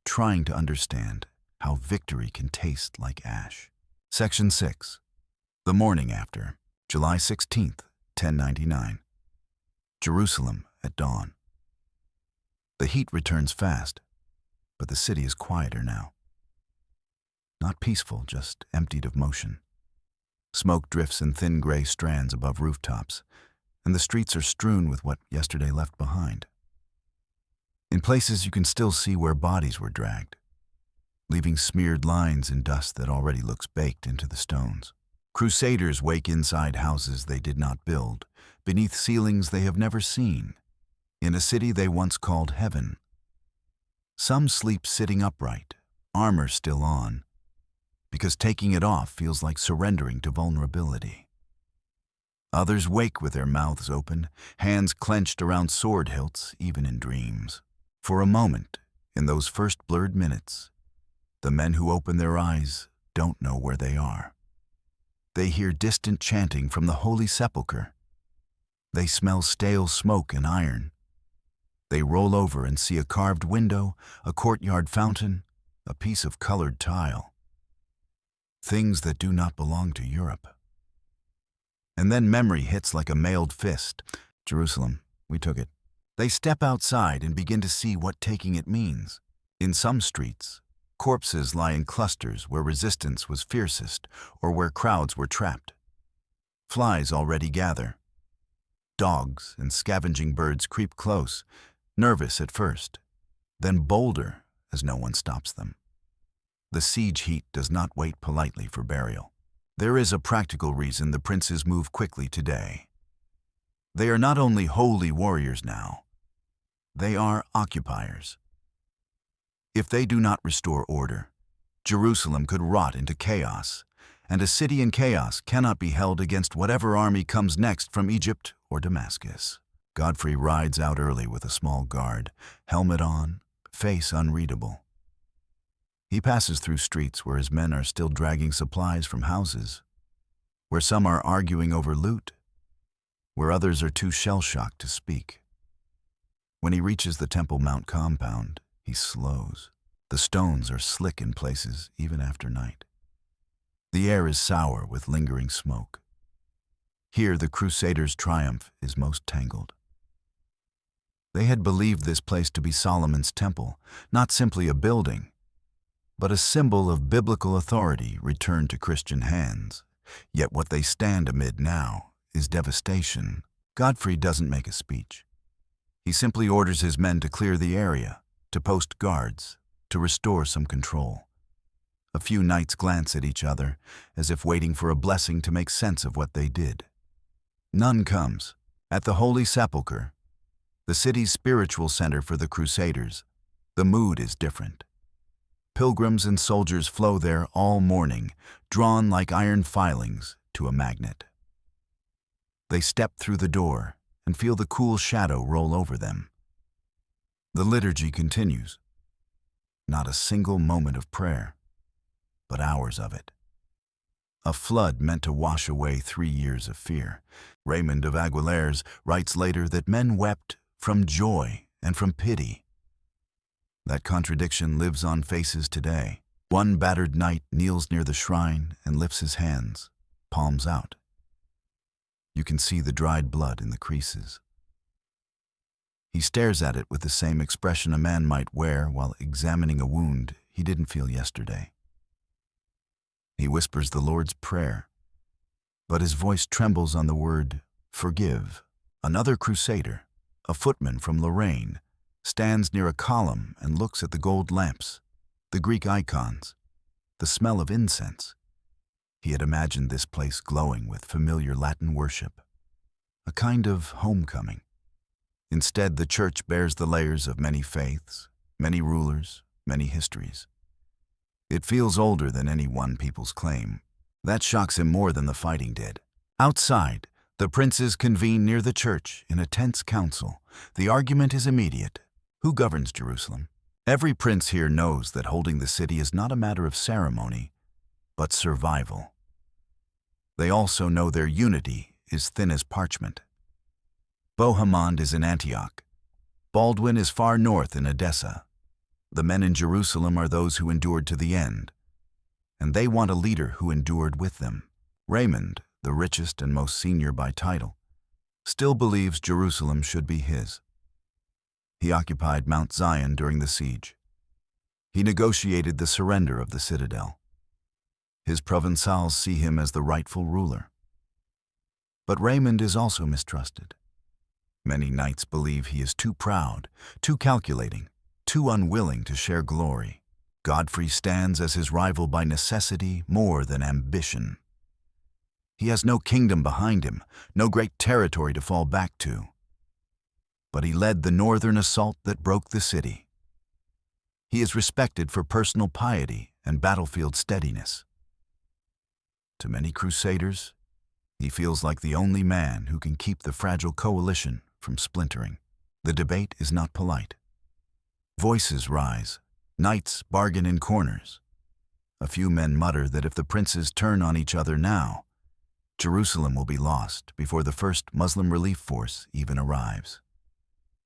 trying to understand how victory can taste like ash. Section 6. The morning after, July 16th, 1099. Jerusalem at dawn. The heat returns fast, but the city is quieter now. Not peaceful, just emptied of motion. Smoke drifts in thin gray strands above rooftops, and the streets are strewn with what yesterday left behind. In places you can still see where bodies were dragged, leaving smeared lines in dust that already looks baked into the stones. Crusaders wake inside houses they did not build, beneath ceilings they have never seen, in a city they once called heaven. Some sleep sitting upright, armor still on, because taking it off feels like surrendering to vulnerability. Others wake with their mouths open, hands clenched around sword hilts, even in dreams. For a moment, in those first blurred minutes, the men who open their eyes don't know where they are. They hear distant chanting from the Holy Sepulchre. They smell stale smoke and iron. They roll over and see a carved window, a courtyard fountain, a piece of colored tile. Things that do not belong to Europe. And then memory hits like a mailed fist. Jerusalem, we took it. They step outside and begin to see what taking it means. In some streets, corpses lie in clusters where resistance was fiercest or where crowds were trapped. Flies already gather. Dogs and scavenging birds creep close, nervous at first, then bolder as no one stops them. The siege heat does not wait politely for burial. There is a practical reason the princes move quickly today. They are not only holy warriors now, they are occupiers. If they do not restore order, Jerusalem could rot into chaos, and a city in chaos cannot be held against whatever army comes next from Egypt or Damascus. Godfrey rides out early with a small guard, helmet on, face unreadable. He passes through streets where his men are still dragging supplies from houses, where some are arguing over loot, where others are too shell-shocked to speak. When he reaches the Temple Mount compound, he slows. The stones are slick in places, even after night. The air is sour with lingering smoke. Here the Crusaders' triumph is most tangled. They had believed this place to be Solomon's temple, not simply a building, but a symbol of biblical authority returned to Christian hands. Yet what they stand amid now is devastation. Godfrey doesn't make a speech. He simply orders his men to clear the area, to post guards, to restore some control. A few knights glance at each other, as if waiting for a blessing to make sense of what they did. None comes. At the Holy Sepulchre, the city's spiritual center for the Crusaders, the mood is different. Pilgrims and soldiers flow there all morning, drawn like iron filings to a magnet. They step through the door and feel the cool shadow roll over them. The liturgy continues. Not a single moment of prayer, but hours of it. A flood meant to wash away 3 years of fear. Raymond of Aguilers writes later that men wept from joy and from pity. That contradiction lives on faces today. One battered knight kneels near the shrine and lifts his hands, palms out. You can see the dried blood in the creases. He stares at it with the same expression a man might wear while examining a wound he didn't feel yesterday. He whispers the Lord's Prayer, but his voice trembles on the word, forgive. Another crusader, a footman from Lorraine, stands near a column and looks at the gold lamps, the Greek icons, the smell of incense. He had imagined this place glowing with familiar Latin worship, a kind of homecoming. Instead, the church bears the layers of many faiths, many rulers, many histories. It feels older than any one people's claim. That shocks him more than the fighting did. Outside, the princes convene near the church in a tense council. The argument is immediate. Who governs Jerusalem? Every prince here knows that holding the city is not a matter of ceremony, but survival. They also know their unity is thin as parchment. Bohemond is in Antioch. Baldwin is far north in Edessa. The men in Jerusalem are those who endured to the end, and they want a leader who endured with them. Raymond, the richest and most senior by title, still believes Jerusalem should be his. He occupied Mount Zion during the siege. He negotiated the surrender of the citadel. His Provençals see him as the rightful ruler. But Raymond is also mistrusted. Many knights believe he is too proud, too calculating, too unwilling to share glory. Godfrey stands as his rival by necessity more than ambition. He has no kingdom behind him, no great territory to fall back to. But he led the northern assault that broke the city. He is respected for personal piety and battlefield steadiness. To many crusaders, he feels like the only man who can keep the fragile coalition from splintering. The debate is not polite. Voices rise. Knights bargain in corners. A few men mutter that if the princes turn on each other now, Jerusalem will be lost before the first Muslim relief force even arrives.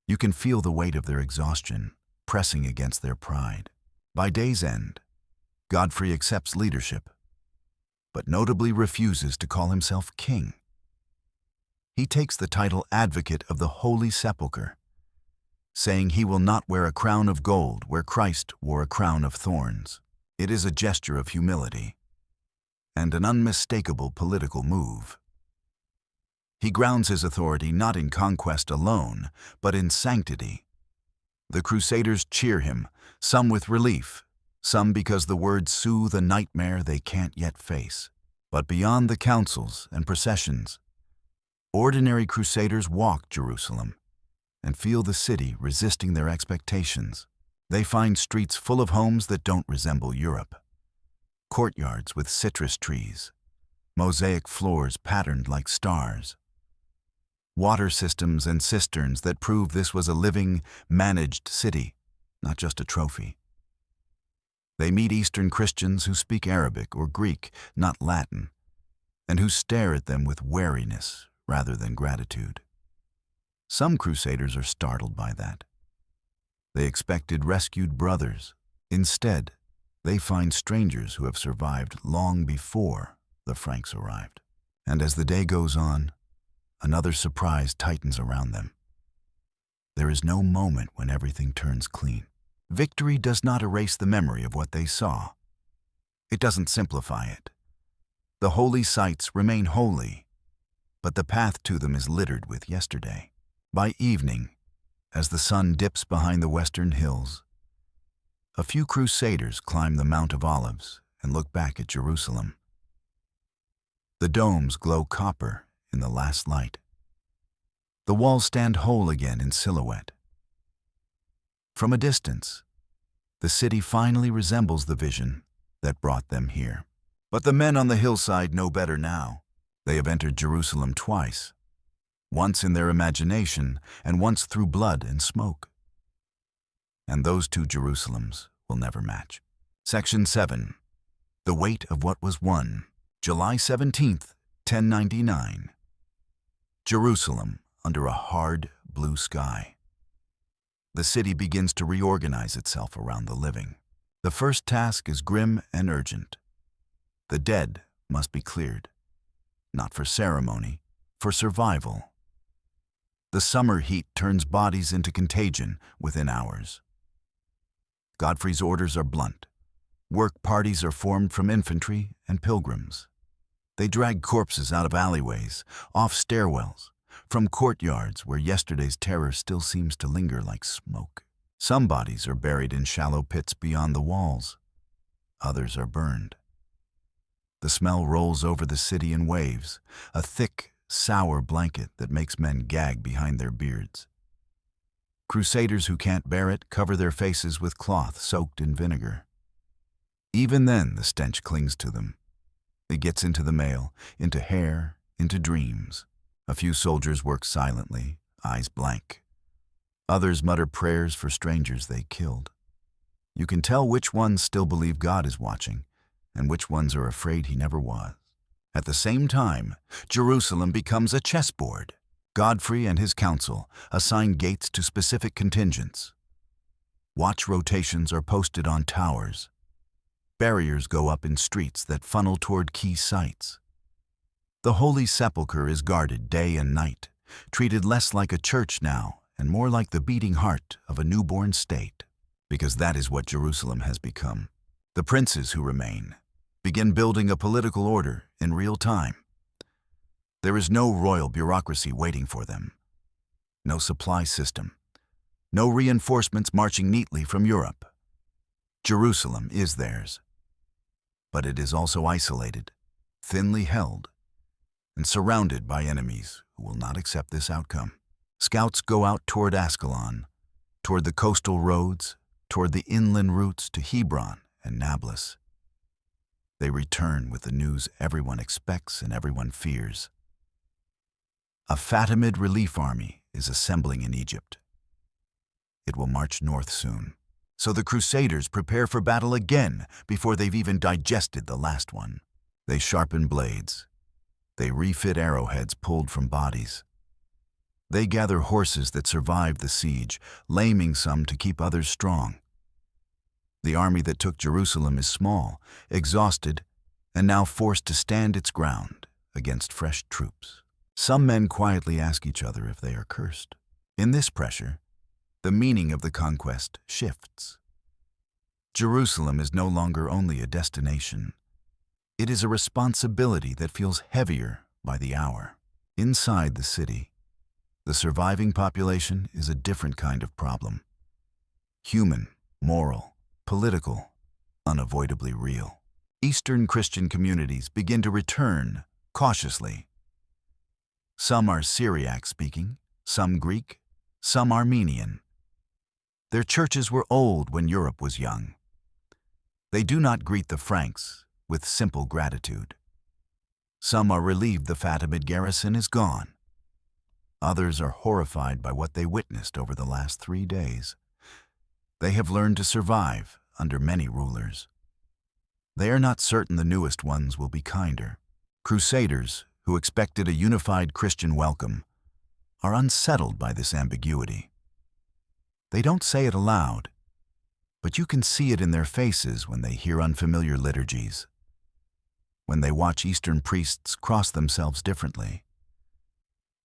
You can feel the weight of their exhaustion pressing against their pride. By day's end, Godfrey accepts leadership, but notably refuses to call himself king. He takes the title Advocate of the Holy Sepulchre, saying he will not wear a crown of gold where Christ wore a crown of thorns. It is a gesture of humility and an unmistakable political move. He grounds his authority not in conquest alone, but in sanctity. The Crusaders cheer him, some with relief, some because the words soothe a nightmare they can't yet face. But beyond the councils and processions, ordinary Crusaders walk Jerusalem and feel the city resisting their expectations. They find streets full of homes that don't resemble Europe. Courtyards with citrus trees, mosaic floors patterned like stars, water systems and cisterns that prove this was a living, managed city, not just a trophy. They meet Eastern Christians who speak Arabic or Greek, not Latin, and who stare at them with wariness rather than gratitude. Some Crusaders are startled by that. They expected rescued brothers. Instead, they find strangers who have survived long before the Franks arrived. And as the day goes on, another surprise tightens around them. There is no moment when everything turns clean. Victory does not erase the memory of what they saw. It doesn't simplify it. The holy sites remain holy, but the path to them is littered with yesterday. By evening, as the sun dips behind the western hills, a few crusaders climb the Mount of Olives and look back at Jerusalem. The domes glow copper in the last light. The walls stand whole again in silhouette. From a distance, the city finally resembles the vision that brought them here. But the men on the hillside know better now. They have entered Jerusalem twice, once in their imagination and once through blood and smoke. And those two Jerusalems will never match. Section 7. The Weight of What Was Won. July 17th, 1099. Jerusalem under a hard blue sky. The city begins to reorganize itself around the living. The first task is grim and urgent. The dead must be cleared, not for ceremony, for survival. The summer heat turns bodies into contagion within hours. Godfrey's orders are blunt. Work parties are formed from infantry and pilgrims. They drag corpses out of alleyways, off stairwells, from courtyards where yesterday's terror still seems to linger like smoke. Some bodies are buried in shallow pits beyond the walls. Others are burned. The smell rolls over the city in waves, a thick, sour blanket that makes men gag behind their beards. Crusaders who can't bear it cover their faces with cloth soaked in vinegar. Even then, the stench clings to them. It gets into the mail, into hair, into dreams. A few soldiers work silently, eyes blank. Others mutter prayers for strangers they killed. You can tell which ones still believe God is watching, and which ones are afraid he never was. At the same time, Jerusalem becomes a chessboard. Godfrey and his council assign gates to specific contingents. Watch rotations are posted on towers. Barriers go up in streets that funnel toward key sites. The Holy Sepulchre is guarded day and night, treated less like a church now and more like the beating heart of a newborn state, because that is what Jerusalem has become. The princes who remain begin building a political order in real time. There is no royal bureaucracy waiting for them, no supply system, no reinforcements marching neatly from Europe. Jerusalem is theirs, but it is also isolated, thinly held, and surrounded by enemies who will not accept this outcome. Scouts go out toward Ascalon, toward the coastal roads, toward the inland routes to Hebron and Nablus. They return with the news everyone expects and everyone fears. A Fatimid relief army is assembling in Egypt. It will march north soon. So the Crusaders prepare for battle again before they've even digested the last one. They sharpen blades. They refit arrowheads pulled from bodies. They gather horses that survived the siege, laming some to keep others strong. The army that took Jerusalem is small, exhausted, and now forced to stand its ground against fresh troops. Some men quietly ask each other if they are cursed. In this pressure, the meaning of the conquest shifts. Jerusalem is no longer only a destination. It is a responsibility that feels heavier by the hour. Inside the city, the surviving population is a different kind of problem. Human, moral, political, unavoidably real. Eastern Christian communities begin to return cautiously. Some are Syriac-speaking, some Greek, some Armenian. Their churches were old when Europe was young. They do not greet the Franks with simple gratitude. Some are relieved the Fatimid garrison is gone. Others are horrified by what they witnessed over the last 3 days. They have learned to survive under many rulers. They are not certain the newest ones will be kinder. Crusaders, who expected a unified Christian welcome, are unsettled by this ambiguity. They don't say it aloud, but you can see it in their faces when they hear unfamiliar liturgies, when they watch Eastern priests cross themselves differently,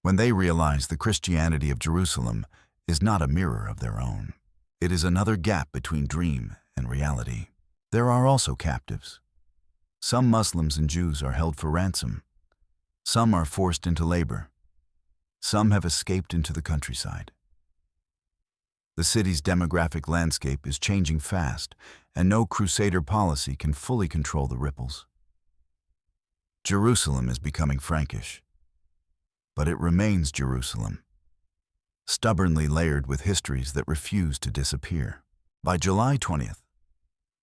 when they realize the Christianity of Jerusalem is not a mirror of their own. It is another gap between dream and reality. There are also captives. Some Muslims and Jews are held for ransom. Some are forced into labor. Some have escaped into the countryside. The city's demographic landscape is changing fast, and no crusader policy can fully control the ripples. Jerusalem is becoming Frankish, but it remains Jerusalem, stubbornly layered with histories that refuse to disappear. By July 20th,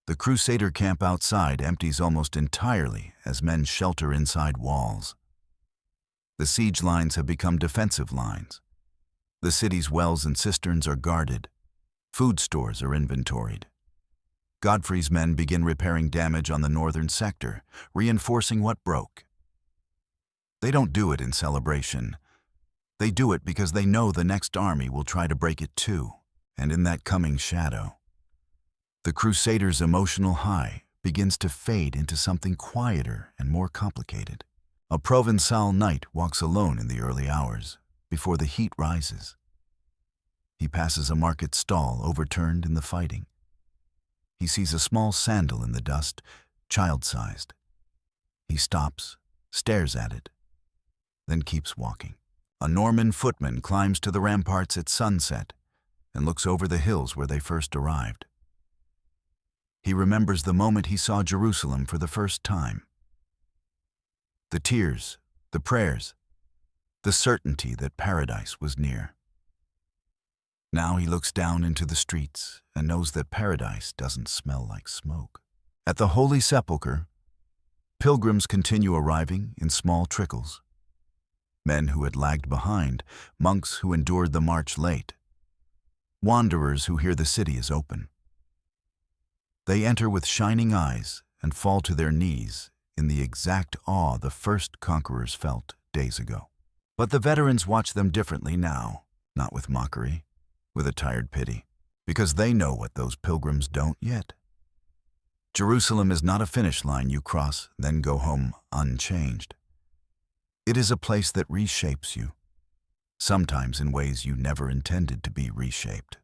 the crusader camp outside empties almost entirely as men shelter inside walls. The siege lines have become defensive lines. The city's wells and cisterns are guarded. Food stores are inventoried. Godfrey's men begin repairing damage on the northern sector, reinforcing what broke. They don't do it in celebration. They do it because they know the next army will try to break it too. And in that coming shadow, the Crusaders' emotional high begins to fade into something quieter and more complicated. A Provençal knight walks alone in the early hours, before the heat rises. He passes a market stall overturned in the fighting. He sees a small sandal in the dust, child-sized. He stops, stares at it, then keeps walking. A Norman footman climbs to the ramparts at sunset and looks over the hills where they first arrived. He remembers the moment he saw Jerusalem for the first time. The tears, the prayers, the certainty that paradise was near. Now he looks down into the streets and knows that paradise doesn't smell like smoke. At the Holy Sepulchre, pilgrims continue arriving in small trickles. Men who had lagged behind, monks who endured the march late, wanderers who hear the city is open. They enter with shining eyes and fall to their knees in the exact awe the first conquerors felt days ago. But the veterans watch them differently now, not with mockery, with a tired pity, because they know what those pilgrims don't yet. Jerusalem is not a finish line you cross, then go home unchanged. It is a place that reshapes you, sometimes in ways you never intended to be reshaped.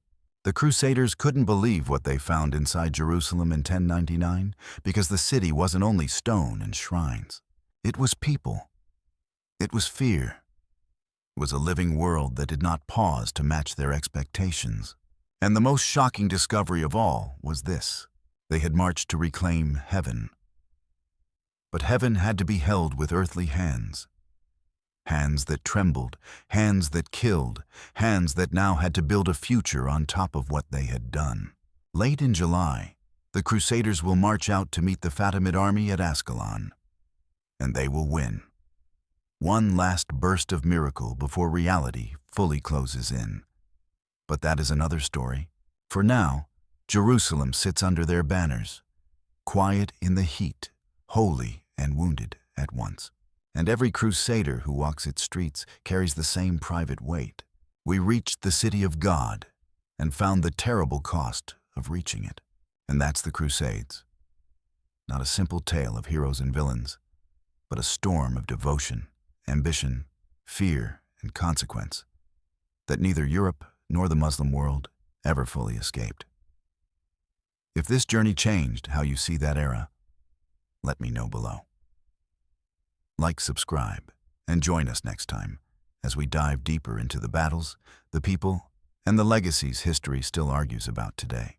The Crusaders couldn't believe what they found inside Jerusalem in 1099 because the city wasn't only stone and shrines. It was people. It was fear. It was a living world that did not pause to match their expectations. And the most shocking discovery of all was this. They had marched to reclaim heaven. But heaven had to be held with earthly hands. Hands that trembled, hands that killed, hands that now had to build a future on top of what they had done. Late in July, the Crusaders will march out to meet the Fatimid army at Ascalon. And they will win. One last burst of miracle before reality fully closes in. But that is another story. For now, Jerusalem sits under their banners, quiet in the heat, holy and wounded at once. And every crusader who walks its streets carries the same private weight. We reached the city of God and found the terrible cost of reaching it. And that's the Crusades. Not a simple tale of heroes and villains, but a storm of devotion, ambition, fear, and consequence that neither Europe nor the Muslim world ever fully escaped. If this journey changed how you see that era, let me know below. Like, subscribe, and join us next time as we dive deeper into the battles, the people, and the legacies history still argues about today.